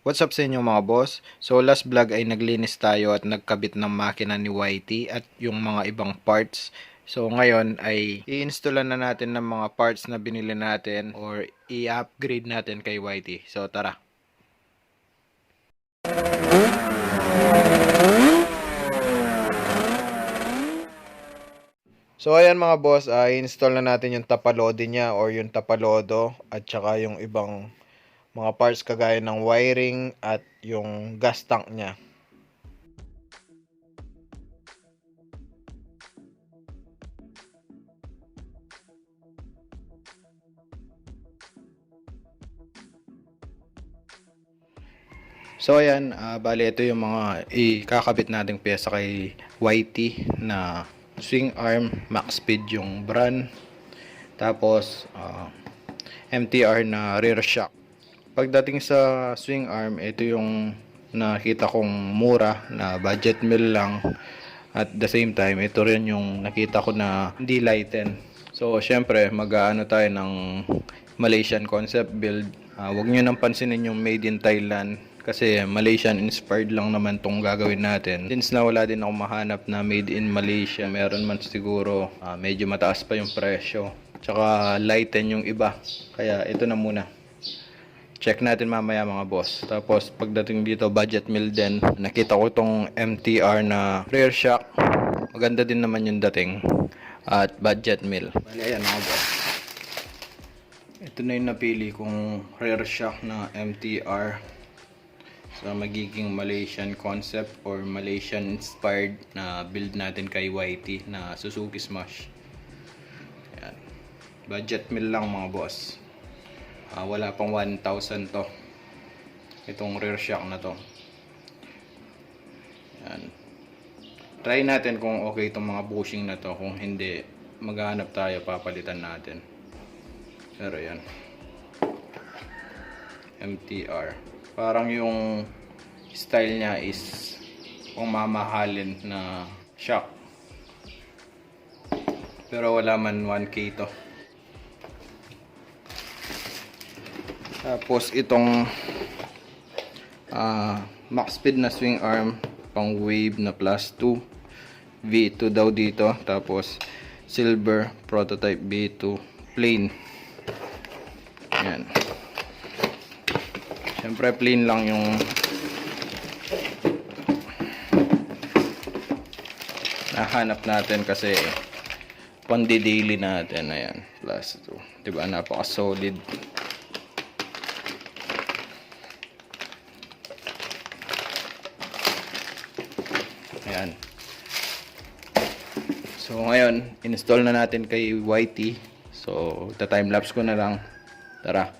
What's up sa inyo mga boss? So last vlog ay naglinis tayo at nagkabit ng makina ni YT at yung mga ibang parts. So ngayon ay i-installan na natin ng mga parts na binili natin or i-upgrade natin kay YT. So tara. So ayan mga boss, i-install na natin yung tapalodo niya or yung tapalodo at saka yung ibang mga parts kagaya ng wiring at yung gas tank niya. So ayan, bali ito yung mga ikakabit nating pyesa kay YT na swing arm, max speed yung brand. Tapos MTR na rear shock. Pagdating sa swing arm, ito yung nakita kong mura na budget meal lang. At the same time, ito rin yung nakita ko na hindi lighten. So syempre, mag-aano tayo ng Malaysian concept build. Huwag nyo nang pansinin yung made in Thailand kasi Malaysian inspired lang naman tong gagawin natin. Since na wala din ako mahanap na made in Malaysia, meron man siguro medyo mataas pa yung presyo. Tsaka lighten yung iba. Kaya ito na muna. Check natin mamaya mga boss. Tapos pagdating dito budget meal din. Nakita ko tong MTR na rear shock. Maganda din naman yung dating. At budget meal. Bali ayan mga boss. Ito na yung napili kong rear shock na MTR sa magiging Malaysian concept or Malaysian inspired na build natin kay YT na Suzuki Smash. Ayan. Budget meal lang mga boss. Wala pang 1,000 to itong rear shock na to. Ayan. Try natin kung okay itong mga bushing na to. Kung hindi, maghanap tayo, papalitan natin. Pero yan, MTR. Parang yung style niya is kung mamahalin na shock. Pero wala man 1K to. Tapos itong max speed na swing arm pang wave na plus 2 V2 daw dito. Tapos silver prototype V2 plain. Yan. Siyempre plain lang yung nahanap natin kasi pandi-daily natin. Ayan, plus 2. Diba, napaka solid. Ayan. So ngayon, install na natin kay YT. So, ta-timelapse ko na lang. Tara.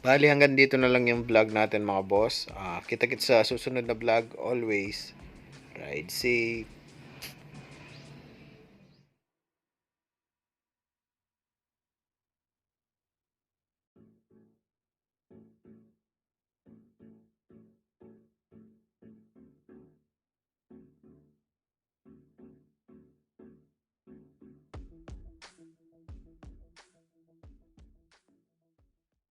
Bali hanggang dito na lang yung vlog natin mga boss. Kita-kits sa susunod na vlog always. Ride safe.